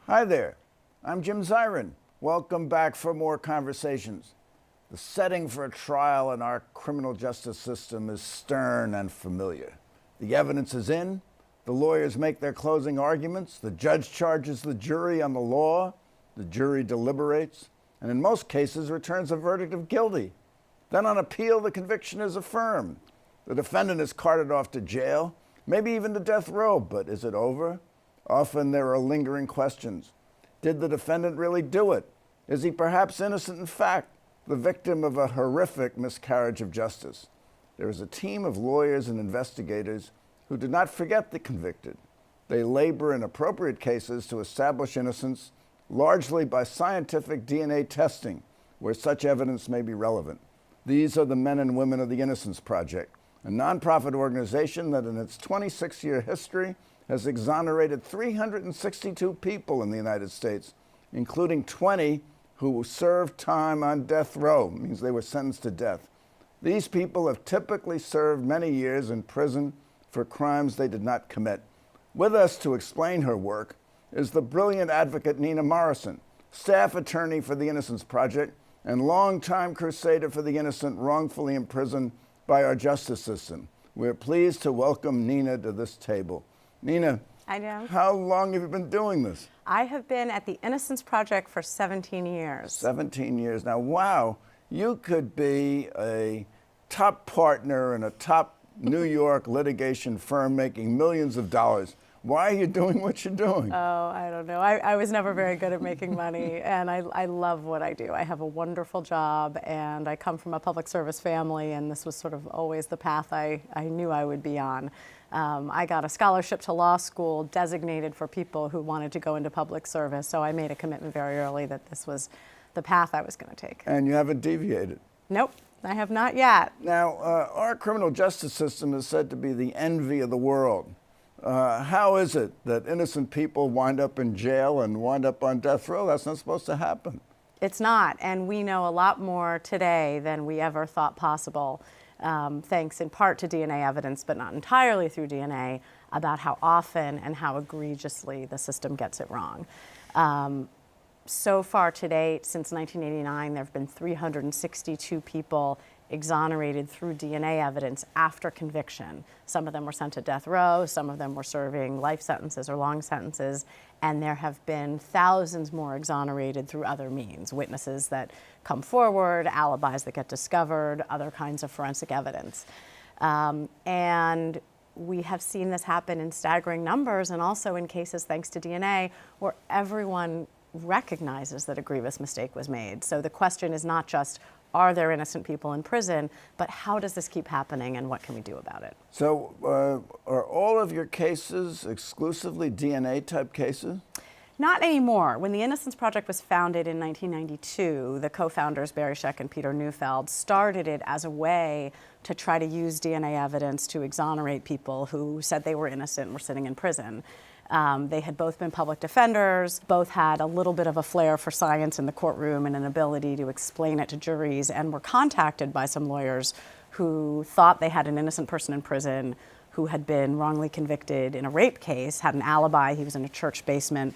Hi there, I'm Jim Zirin. Welcome back for more conversations. The setting for a trial in our criminal justice system is stern and familiar. The evidence is in, the lawyers make their closing arguments, the judge charges the jury on the law, the jury deliberates, and in most cases returns a verdict of guilty. Then on appeal, the conviction is affirmed. The defendant is carted off to jail, maybe even to death row, but is it over? Often there are lingering questions. Did the defendant really do it? Is he perhaps innocent in fact, the victim of a horrific miscarriage of justice? There is a team of lawyers and investigators who did not forget the convicted. They labor in appropriate cases to establish innocence, largely by scientific DNA testing, where such evidence may be relevant. These are the men and women of the Innocence Project, a nonprofit organization that in its 26-year history has exonerated 362 people in the United States, including 20 who served time on death row, means they were sentenced to death. These people have typically served many years in prison for crimes they did not commit. With us to explain her work is the brilliant advocate Nina Morrison, staff attorney for the Innocence Project and longtime crusader for the innocent wrongfully imprisoned by our justice system. We're pleased to welcome Nina to this table. Nina, I know. How long have you been doing this? I have been at the Innocence Project for 17 years. 17 years. Now, wow, you could be a top partner in a top New York litigation firm making millions of dollars. Why are you doing what you're doing? Oh, I don't know. I was never very good at making money, and I love what I do. I have a wonderful job, and I come from a public service family, and this was sort of always the path I knew I would be on. I got a scholarship to law school designated for people who wanted to go into public service, so I made a commitment very early that this was the path I was going to take. And you haven't deviated? Nope, I have not yet. Now, our criminal justice system is said to be the envy of the world. How is it that innocent people wind up in jail and wind up on death row? That's not supposed to happen. It's not, and we know a lot more today than we ever thought possible, thanks in part to DNA evidence, but not entirely through DNA, about how often and how egregiously the system gets it wrong. So far to date, since 1989, there have been 362 people exonerated through DNA evidence after conviction. Some of them were sent to death row, some of them were serving life sentences or long sentences, and there have been thousands more exonerated through other means, witnesses that come forward, alibis that get discovered, other kinds of forensic evidence. And we have seen this happen in staggering numbers, and also in cases, thanks to DNA, where everyone recognizes that a grievous mistake was made. So the question is not just, are there innocent people in prison, but how does this keep happening and what can we do about it? So are all of your cases exclusively DNA type cases? Not anymore. When the Innocence Project was founded in 1992, the co-founders Barry Scheck and Peter Neufeld started it as a way to try to use DNA evidence to exonerate people who said they were innocent and were sitting in prison. They had both been public defenders, both had a little bit of a flair for science in the courtroom and an ability to explain it to juries, and were contacted by some lawyers who thought they had an innocent person in prison who had been wrongly convicted in a rape case, had an alibi. He was in a church basement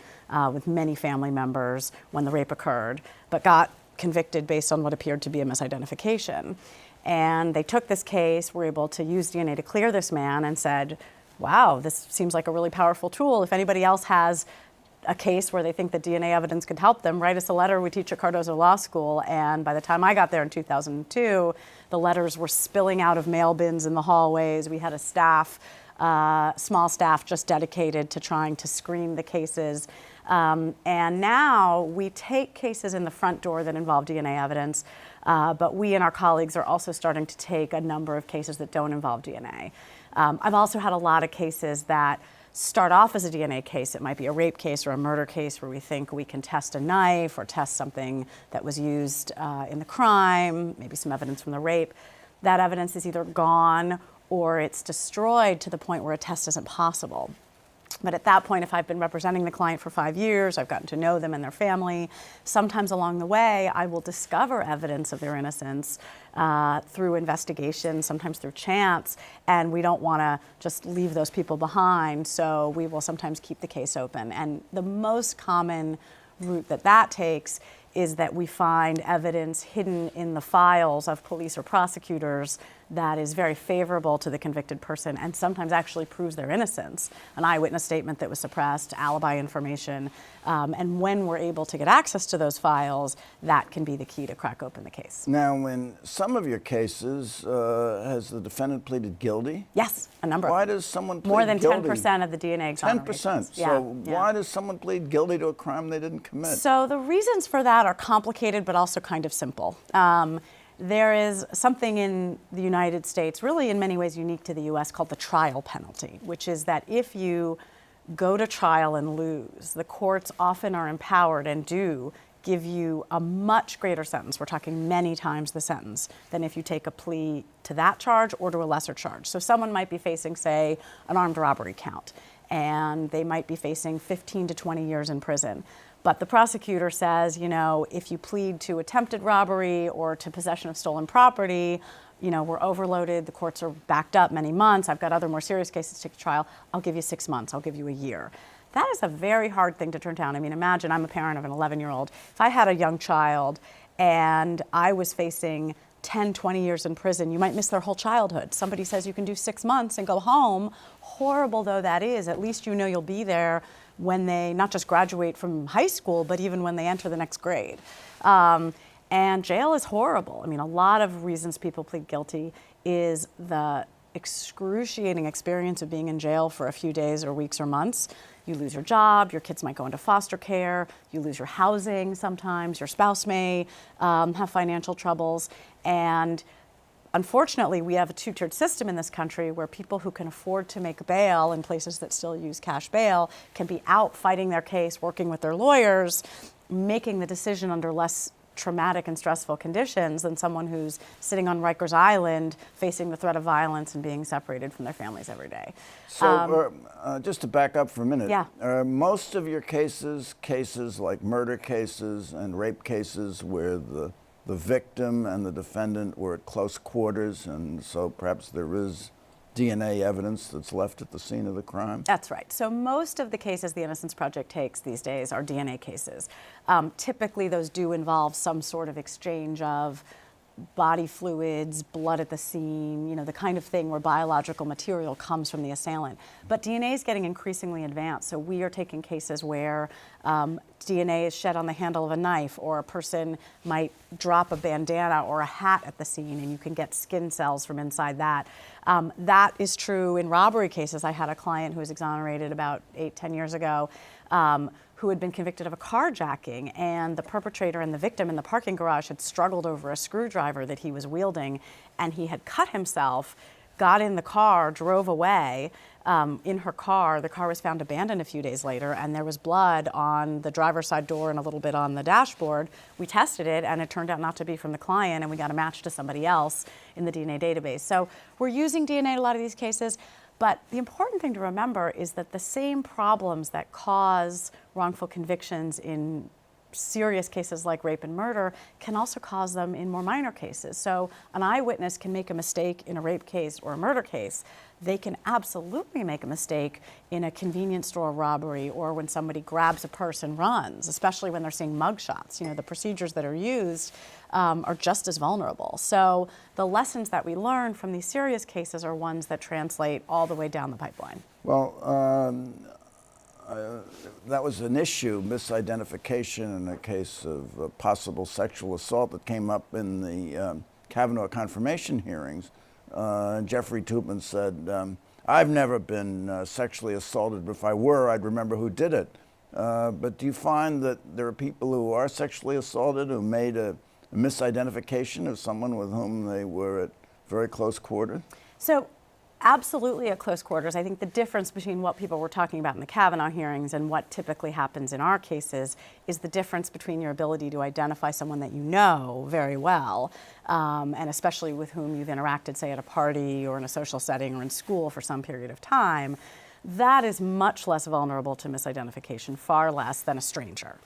with many family members when the rape occurred, but got convicted based on what appeared to be a misidentification. And they took this case, were able to use DNA to clear this man, and said, wow, this seems like a really powerful tool. If anybody else has a case where they think that DNA evidence could help them, write us a letter. We teach at Cardozo Law School, and by the time I got there in 2002, the letters were spilling out of mail bins in the hallways. We had a staff, small staff just dedicated to trying to screen the cases. And now we take cases in the front door that involve DNA evidence, but we and our colleagues are also starting to take a number of cases that don't involve DNA. I've also had a lot of cases that start off as a DNA case. It might be a rape case or a murder case where we think we can test a knife or test something that was used in the crime, maybe some evidence from the rape. That evidence is either gone or it's destroyed to the point where a test isn't possible. But at that point, if I've been representing the client for 5 years, I've gotten to know them and their family, sometimes along the way, I will discover evidence of their innocence through investigation, sometimes through chance, and we don't want to just leave those people behind, so we will sometimes keep the case open. And the most common route that takes is that we find evidence hidden in the files of police or prosecutors that is very favorable to the convicted person and sometimes actually proves their innocence. An eyewitness statement that was suppressed, alibi information, and when we're able to get access to those files, that can be the key to crack open the case. Now, in some of your cases, has the defendant pleaded guilty? Yes, a number. Why does someone plead More than guilty? 10% of the DNA exonerations. 10%? Yeah, So yeah. why does someone plead guilty to a crime they didn't commit? So the reasons for that are complicated, but also kind of simple. There is something in the United States, really in many ways unique to the US, called the trial penalty, which is that if you go to trial and lose, the courts often are empowered and do give you a much greater sentence. We're talking many times the sentence than if you take a plea to that charge or to a lesser charge. So someone might be facing, say, an armed robbery count, and they might be facing 15 to 20 years in prison. But the prosecutor says, you know, if you plead to attempted robbery or to possession of stolen property, you know, we're overloaded, the courts are backed up many months, I've got other more serious cases to take to trial, I'll give you 6 months, I'll give you a year. That is a very hard thing to turn down. I mean, imagine I'm a parent of an 11-year-old. If I had a young child and I was facing 10, 20 years in prison, you might miss their whole childhood. Somebody says you can do 6 months and go home. Horrible though that is, at least you know you'll be there when they not just graduate from high school, but even when they enter the next grade. And jail is horrible. I mean, a lot of reasons people plead guilty is the excruciating experience of being in jail for a few days or weeks or months. You lose your job, your kids might go into foster care, you lose your housing sometimes, your spouse may have financial troubles, and unfortunately, we have a two-tiered system in this country where people who can afford to make bail in places that still use cash bail can be out fighting their case, working with their lawyers, making the decision under less traumatic and stressful conditions than someone who's sitting on Rikers Island facing the threat of violence and being separated from their families every day. So just to back up for a minute, Yeah. are most of your cases like murder cases and rape cases where the victim and the defendant were at close quarters, and so perhaps there is DNA evidence that's left at the scene of the crime? That's right. So most of the cases the Innocence Project takes these days are DNA cases. Typically those do involve some sort of exchange of body fluids, blood at the scene, you know, the kind of thing where biological material comes from the assailant. But DNA is getting increasingly advanced, so we are taking cases where DNA is shed on the handle of a knife, or a person might drop a bandana or a hat at the scene and you can get skin cells from inside that. That is true in robbery cases. I had a client who was exonerated about 8-10 years ago who had been convicted of a carjacking, and the perpetrator and the victim in the parking garage had struggled over a screwdriver that he was wielding, and he had cut himself, got in the car, drove away. In her car, the car was found abandoned a few days later, and there was blood on the driver's side door and a little bit on the dashboard. We tested it, and it turned out not to be from the client, and we got a match to somebody else in the DNA database. So we're using DNA in a lot of these cases. But the important thing to remember is that the same problems that cause wrongful convictions in serious cases like rape and murder can also cause them in more minor cases. So an eyewitness can make a mistake in a rape case or a murder case. They can absolutely make a mistake in a convenience store robbery or when somebody grabs a purse and runs, especially when they're seeing mugshots. You know, the procedures that are used are just as vulnerable. So the lessons that we learn from these serious cases are ones that translate all the way down the pipeline. Well, that was an issue, misidentification in a case of possible sexual assault that came up in the Kavanaugh confirmation hearings. Jeffrey Toobin said, I've never been sexually assaulted, but if I were, I'd remember who did it. But do you find that there are people who are sexually assaulted who made a misidentification of someone with whom they were at very close quarters? So absolutely at close quarters. I think the difference between what people were talking about in the Kavanaugh hearings and what typically happens in our cases is the difference between your ability to identify someone that you know very well, and especially with whom you've interacted, say, at a party or in a social setting or in school for some period of time, that is much less vulnerable to misidentification, far less than a stranger.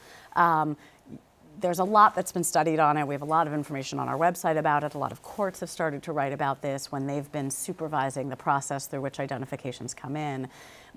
There's a lot that's been studied on it. We have a lot of information on our website about it. A lot of courts have started to write about this when they've been supervising the process through which identifications come in.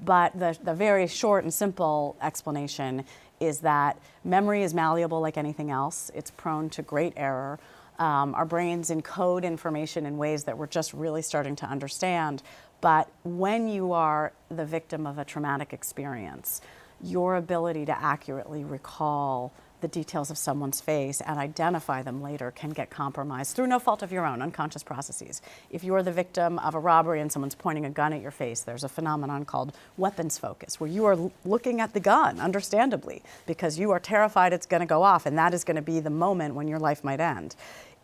But the very short and simple explanation is that memory is malleable like anything else. It's prone to great error. Our brains encode information in ways that we're just really starting to understand. But when you are the victim of a traumatic experience, your ability to accurately recall the details of someone's face and identify them later can get compromised through no fault of your own, unconscious processes. If you're the victim of a robbery and someone's pointing a gun at your face, there's a phenomenon called weapons focus, where you are looking at the gun, understandably, because you are terrified it's going to go off, and that is going to be the moment when your life might end.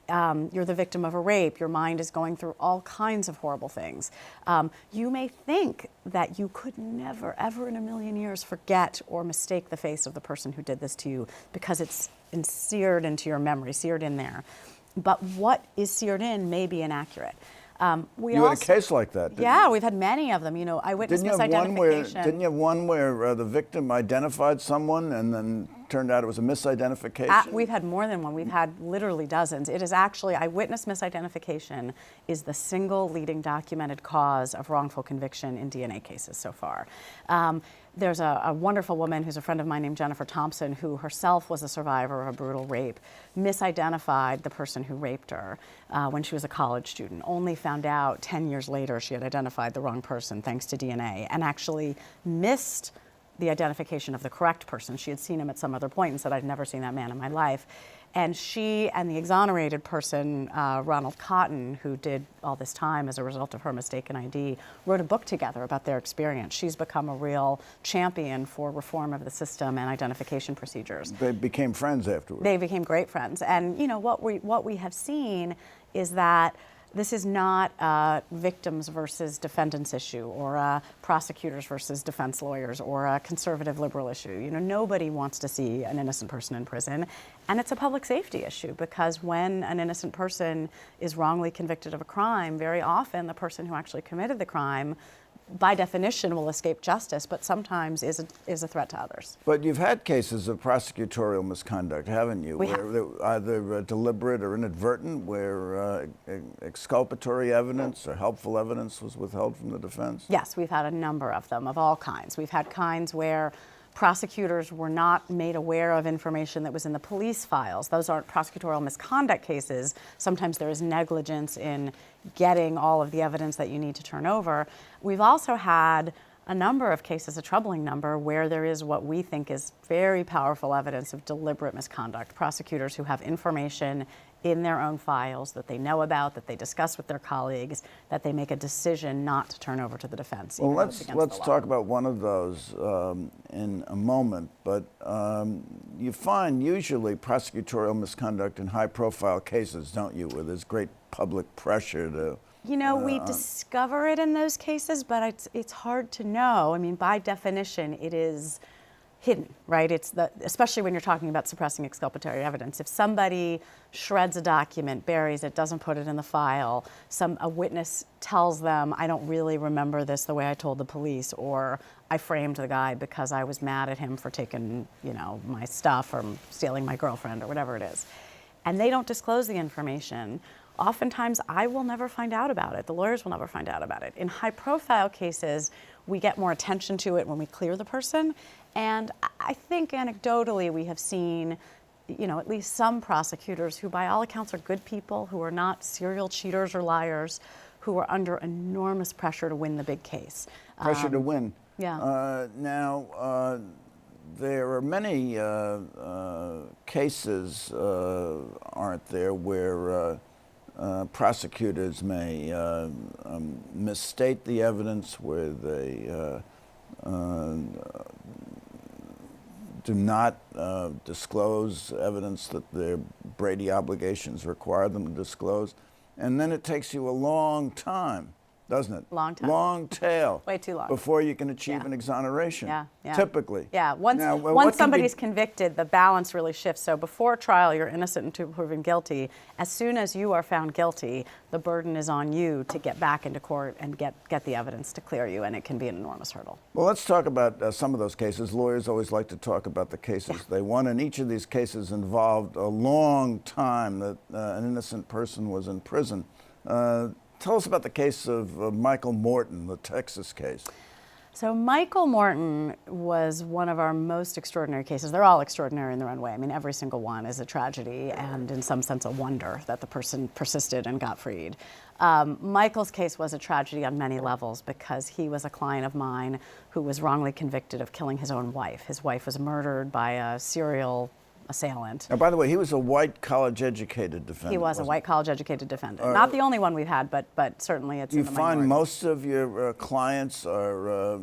You're the victim of a rape, your mind is going through all kinds of horrible things. You may think that you could never, ever in a million years forget or mistake the face of the person who did this to you because it's seared into your memory, seared in there. But what is seared in may be inaccurate. You had a case like that, didn't yeah, you? we've had many of them. You know, eyewitness Didn't you have misidentification. one where the victim identified someone and then turned out it was a misidentification? We've had more than one. We've had literally dozens. It is actually, eyewitness misidentification is the single leading documented cause of wrongful conviction in DNA cases so far. There's a wonderful woman who's a friend of mine named Jennifer Thompson, who herself was a survivor of a brutal rape, misidentified the person who raped her when she was a college student, only found out 10 years later she had identified the wrong person thanks to DNA, and actually missed the identification of the correct person. She had seen him at some other point and said, I'd never seen that man in my life. And she and the exonerated person, Ronald Cotton, who did all this time as a result of her mistaken ID, wrote a book together about their experience. She's become a real champion for reform of the system and identification procedures. They became friends afterwards. They became great friends. And you know, what we have seen is that this is not a victims versus defendants issue, or a prosecutors versus defense lawyers, or a conservative liberal issue. You know, nobody wants to see an innocent person in prison. And it's a public safety issue, because when an innocent person is wrongly convicted of a crime, very often the person who actually committed the crime, by definition, will escape justice, but sometimes is a threat to others. But you've had cases of prosecutorial misconduct, haven't you? We where have. They're either deliberate or inadvertent, where exculpatory evidence or helpful evidence was withheld from the defense? Yes, we've had a number of them, of all kinds. We've had kinds where prosecutors were not made aware of information that was in the police files. Those aren't prosecutorial misconduct cases. Sometimes there is negligence in getting all of the evidence that you need to turn over. We've also had a number of cases, a troubling number, where there is what we think is very powerful evidence of deliberate misconduct. Prosecutors who have information in their own files that they know about, that they discuss with their colleagues, that they make a decision not to turn over to the defense. Well, let's talk about one of those in a moment, but you find usually prosecutorial misconduct in high-profile cases, don't you, where there's great public pressure to... You know, we discover it in those cases, but it's hard to know. I mean, by definition, it is hidden, right? Especially when you're talking about suppressing exculpatory evidence. If somebody shreds a document, buries it, doesn't put it in the file, a witness tells them, I don't really remember this the way I told the police, or I framed the guy because I was mad at him for taking, you know, my stuff or stealing my girlfriend or whatever it is, and they don't disclose the information, oftentimes I will never find out about it. The lawyers will never find out about it. In high-profile cases, we get more attention to it when we clear the person. And I think anecdotally we have seen, you know, at least some prosecutors who by all accounts are good people, who are not serial cheaters or liars, who are under enormous pressure to win the big case. Pressure to win. Yeah. Now, there are many cases, aren't there, where prosecutors may misstate the evidence, where they do not disclose evidence that their Brady obligations require them to disclose. And then it takes you a long time doesn't it? Long time. Long tail. Way too long. Before you can achieve Yeah. an exoneration. Yeah, yeah. Typically. Yeah, once, Now, what once can somebody's be- convicted, the balance really shifts. So before trial, you're innocent until proven guilty. As soon as you are found guilty, the burden is on you to get back into court and get the evidence to clear you, and it can be an enormous hurdle. Well, let's talk about some of those cases. Lawyers always like to talk about the cases they won, and each of these cases involved a long time that an innocent person was in prison. Tell us about the case of Michael Morton, the Texas case. So Michael Morton was one of our most extraordinary cases. They're all extraordinary in their own way. I mean, every single one is a tragedy and in some sense a wonder that the person persisted and got freed. Michael's case was a tragedy on many levels because he was a client of mine who was wrongly convicted of killing his own wife. His wife was murdered by a serial assailant. Now, by the way, he was a white college-educated defendant. He was a white college-educated defendant. Not the only one we've had, but certainly it's Do you in the find minority. most of your clients are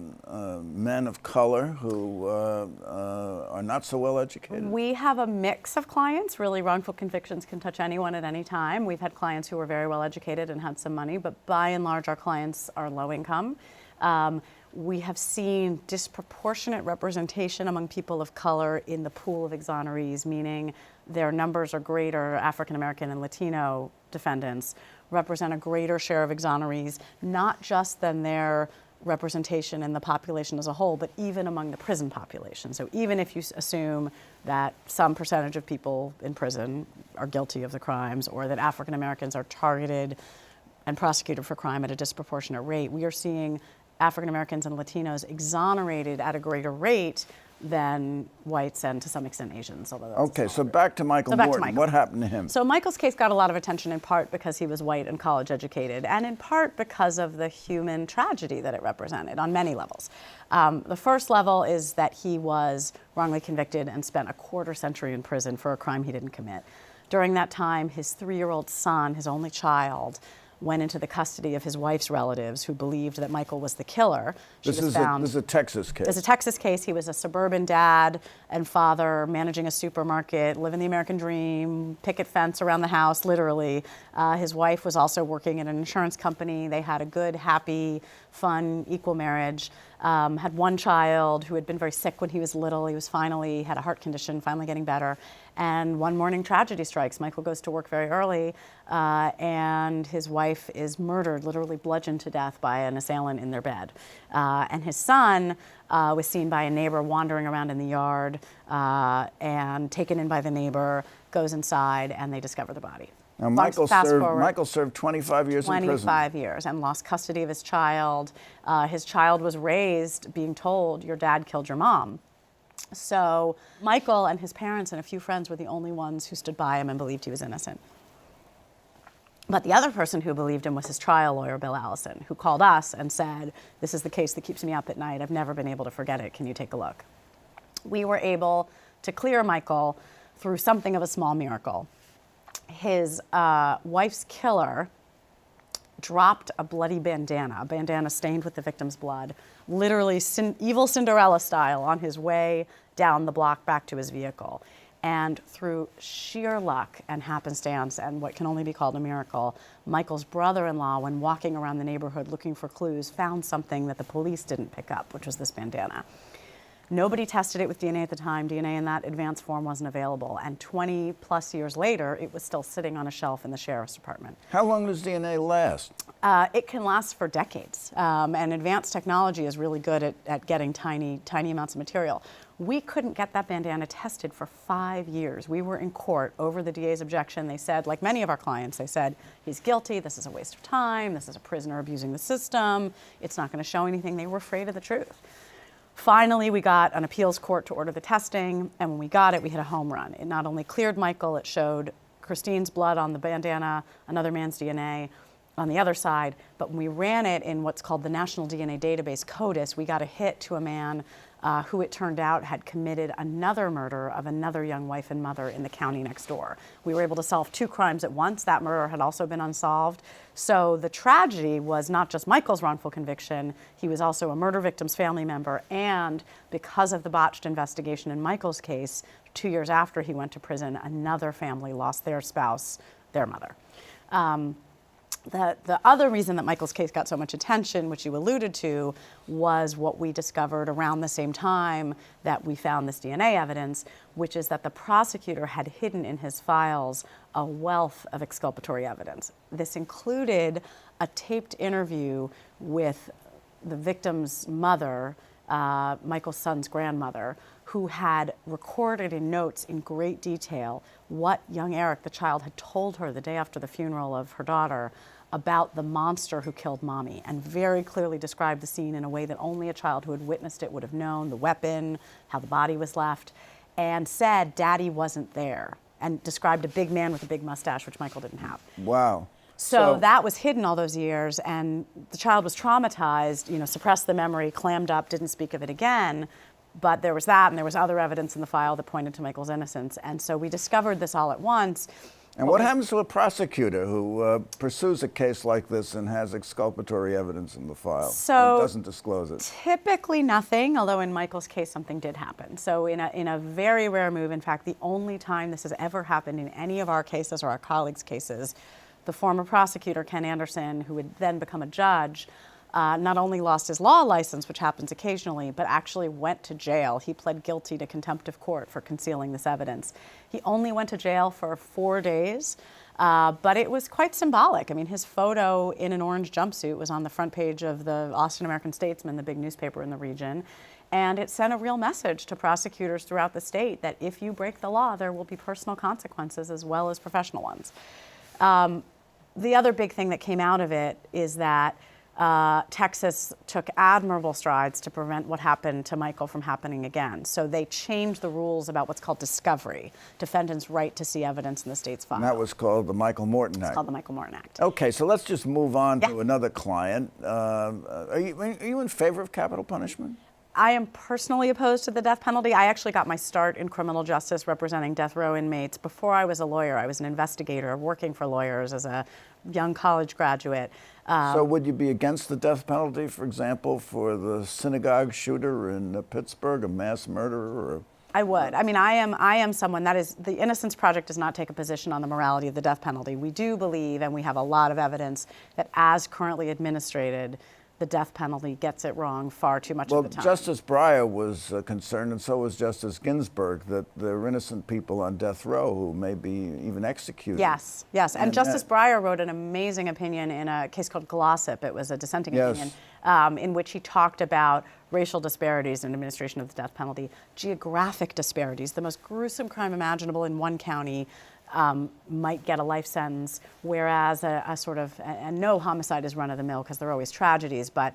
men of color who are not so well educated? We have a mix of clients. Really, wrongful convictions can touch anyone at any time. We've had clients who were very well educated and had some money, but by and large, our clients are low income. We have seen disproportionate representation among people of color in the pool of exonerees, meaning their numbers are greater. African American and Latino defendants represent a greater share of exonerees, not just than their representation in the population as a whole, but even among the prison population. So even if you assume that some percentage of people in prison are guilty of the crimes, or that African Americans are targeted and prosecuted for crime at a disproportionate rate, we are seeing African Americans and Latinos exonerated at a greater rate than whites and to some extent Asians. Although that's Okay, so back to Michael Morton. What happened to him? So Michael's case got a lot of attention in part because he was white and college educated, and in part because of the human tragedy that it represented on many levels. The first level is that he was wrongly convicted and spent a quarter century in prison for a crime he didn't commit. During that time, his 3-year-old son, his only child, went into the custody of his wife's relatives who believed that Michael was the killer. This is a Texas case. It's a Texas case. He was a suburban dad and father managing a supermarket, living the American dream, picket fence around the house, literally. His wife was also working in an insurance company. They had a good, happy, fun, equal marriage. Had one child who had been very sick when he was little. He was finally, had a heart condition, finally getting better. And one morning tragedy strikes. Michael goes to work very early and his wife is murdered, literally bludgeoned to death by an assailant in their bed. And his son was seen by a neighbor wandering around in the yard and taken in by the neighbor, goes inside, and they discover the body. Now, Michael served 25 years in prison. 25 years and lost custody of his child. His child was raised being told, your dad killed your mom. So Michael and his parents and a few friends were the only ones who stood by him and believed he was innocent. But the other person who believed him was his trial lawyer, Bill Allison, who called us and said, this is the case that keeps me up at night. I've never been able to forget it. Can you take a look? We were able to clear Michael through something of a small miracle. His wife's killer dropped a bloody bandana, a bandana stained with the victim's blood, literally evil Cinderella style, on his way down the block back to his vehicle. And through sheer luck and happenstance and what can only be called a miracle, Michael's brother-in-law, when walking around the neighborhood looking for clues, found something that the police didn't pick up, which was this bandana. Nobody tested it with DNA at the time. DNA in that advanced form wasn't available. And 20 plus years later, it was still sitting on a shelf in the sheriff's department. How long does DNA last? It can last for decades. And advanced technology is really good at getting tiny amounts of material. We couldn't get that bandana tested for 5 years. We were in court over the DA's objection. They said, like many of our clients, they said, he's guilty, this is a waste of time, this is a prisoner abusing the system, it's not going to show anything. They were afraid of the truth. Finally, we got an appeals court to order the testing, and when we got it, we hit a home run. It not only cleared Michael, it showed Christine's blood on the bandana, another man's DNA on the other side, but when we ran it in what's called the National DNA Database, CODIS, we got a hit to a man who it turned out had committed another murder of another young wife and mother in the county next door. We were able to solve 2 crimes at once. That murder had also been unsolved. So the tragedy was not just Michael's wrongful conviction, he was also a murder victim's family member, and because of the botched investigation in Michael's case, 2 years after he went to prison, another family lost their spouse, their mother. The other reason that Michael's case got so much attention, which you alluded to, was what we discovered around the same time that we found this DNA evidence, which is that the prosecutor had hidden in his files a wealth of exculpatory evidence. This included a taped interview with the victim's mother, Michael's son's grandmother, who had recorded in notes in great detail what young Eric, the child, had told her the day after the funeral of her daughter about the monster who killed mommy, and very clearly described the scene in a way that only a child who had witnessed it would have known, the weapon, how the body was left, and said Daddy wasn't there, and described a big man with a big mustache, which Michael didn't have. Wow. So that was hidden all those years, and the child was traumatized, suppressed the memory, clammed up, didn't speak of it again. But there was that, and there was other evidence in the file that pointed to Michael's innocence. And so we discovered this all at once. And what happens to a prosecutor who pursues a case like this and has exculpatory evidence in the file and doesn't disclose it? Typically nothing, although in Michael's case something did happen. So in a very rare move, in fact, the only time this has ever happened in any of our cases or our colleagues' cases, the former prosecutor, Ken Anderson, who would then become a judge, not only lost his law license, which happens occasionally, but actually went to jail. He pled guilty to contempt of court for concealing this evidence. He only went to jail for 4 days, but it was quite symbolic. I mean, his photo in an orange jumpsuit was on the front page of the Austin American-Statesman, the big newspaper in the region, and it sent a real message to prosecutors throughout the state that if you break the law, there will be personal consequences as well as professional ones. The other big thing that came out of it is that Texas took admirable strides to prevent what happened to Michael from happening again. So they changed the rules about what's called discovery, defendants' right to see evidence in the state's file. And that was called the Michael Morton Act. It's called the Michael Morton Act. Okay, so let's just move on to another client. Are you in favor of capital punishment? I am personally opposed to the death penalty. I actually got my start in criminal justice representing death row inmates. Before I was a lawyer, I was an investigator working for lawyers as a young college graduate. So would you be against the death penalty, for example, for the synagogue shooter in Pittsburgh, a mass murderer? Or I would. I mean, I am someone that is, the Innocence Project does not take a position on the morality of the death penalty. We do believe, and we have a lot of evidence, that as currently administrated, the death penalty gets it wrong far too much of the time. Justice Breyer was concerned, and so was Justice Ginsburg, that there are innocent people on death row who may be even executed. Yes, yes. And Justice Breyer wrote an amazing opinion in a case called Glossip. It was a dissenting opinion in which he talked about racial disparities in administration of the death penalty, geographic disparities. The most gruesome crime imaginable in one county might get a life sentence, whereas and no homicide is run of the mill because they're always tragedies, but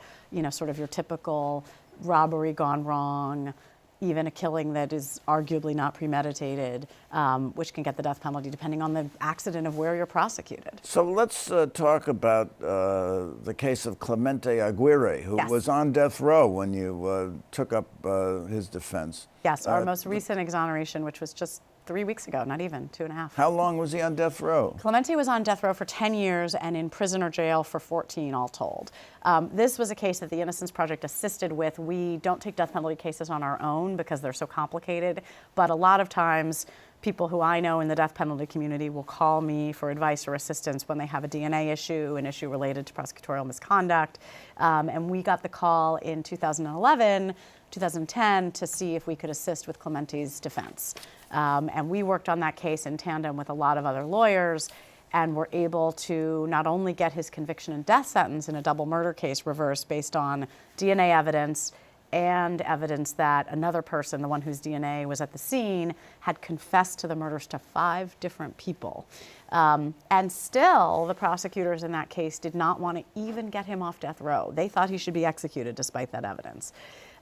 sort of your typical robbery gone wrong, even a killing that is arguably not premeditated, which can get the death penalty depending on the accident of where you're prosecuted. So let's talk about the case of Clemente Aguirre, who was on death row when you took up his defense. Yes, our most recent exoneration, which was just 3 weeks ago, not even, 2.5. How long was he on death row? Clemente was on death row for 10 years and in prison or jail for 14 all told. This was a case that the Innocence Project assisted with. We don't take death penalty cases on our own because they're so complicated, but a lot of times people who I know in the death penalty community will call me for advice or assistance when they have a DNA issue, an issue related to prosecutorial misconduct. And we got the call in 2011, 2010 to see if we could assist with Clemente's defense. And we worked on that case in tandem with a lot of other lawyers and were able to not only get his conviction and death sentence in a double murder case reversed based on DNA evidence and evidence that another person, the one whose DNA was at the scene, had confessed to the murders to 5 different people. And still, the prosecutors in that case did not want to even get him off death row. They thought he should be executed despite that evidence.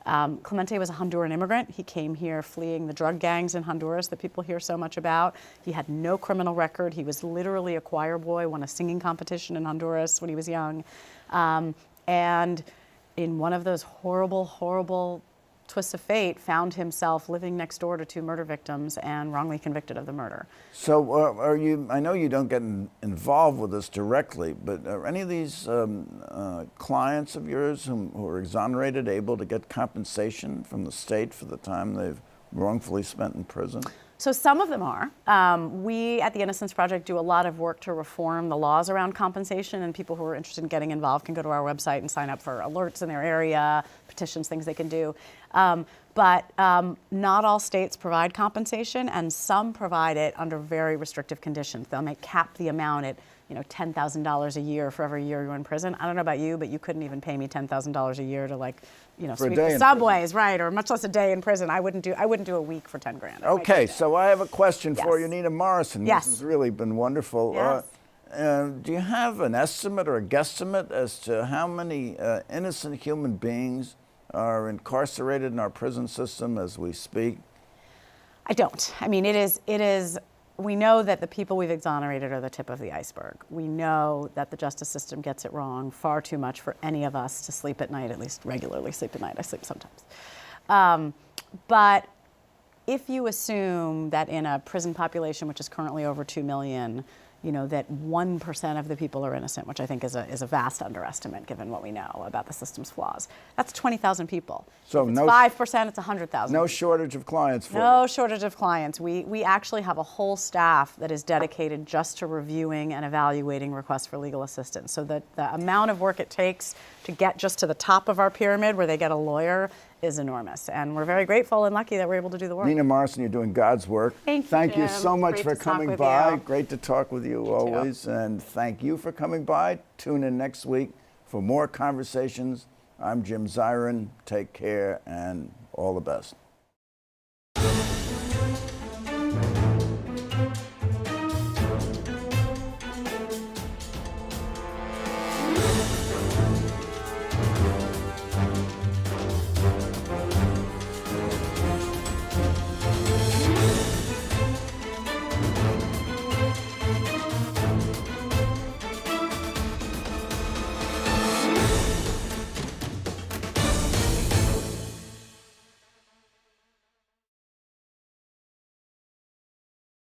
Clemente was a Honduran immigrant. He came here fleeing the drug gangs in Honduras that people hear so much about. He had no criminal record. He was literally a choir boy, won a singing competition in Honduras when he was young. And in one of those horrible, horrible twists of fate, found himself living next door to 2 murder victims and wrongly convicted of the murder. So I know you don't get involved with this directly, but are any of these clients of yours who are exonerated able to get compensation from the state for the time they've wrongfully spent in prison? So some of them are. We at the Innocence Project do a lot of work to reform the laws around compensation, and people who are interested in getting involved can go to our website and sign up for alerts in their area, petitions, things they can do. But not all states provide compensation, and some provide it under very restrictive conditions. They'll cap the amount at $10,000 a year for every year you're in prison. I don't know about you, but you couldn't even pay me $10,000 a year to sweep the subways, right? Or much less a day in prison. I wouldn't do a week for 10 grand. Okay, so I have a question for you, Nina Morrison. Yes. This has really been wonderful. Yes. Do you have an estimate or a guesstimate as to how many innocent human beings are incarcerated in our prison system as we speak? I don't. I mean, it is. We know that the people we've exonerated are the tip of the iceberg. We know that the justice system gets it wrong far too much for any of us to sleep at night, at least regularly sleep at night. I sleep sometimes. But if you assume that in a prison population, which is currently over 2 million, that 1% of the people are innocent, which I think is a vast underestimate given what we know about the system's flaws. That's 20,000 people. So if it's 5%, it's 100,000. No shortage of clients for No you. shortage of clients. We actually have a whole staff that is dedicated just to reviewing and evaluating requests for legal assistance. So the amount of work it takes to get just to the top of our pyramid where they get a lawyer is enormous. And we're very grateful and lucky that we're able to do the work. Nina Morrison, you're doing God's work. Thank you so much for coming by. Great to talk with you always. And thank you for coming by. Tune in next week for more conversations. I'm Jim Zirin. Take care and all the best.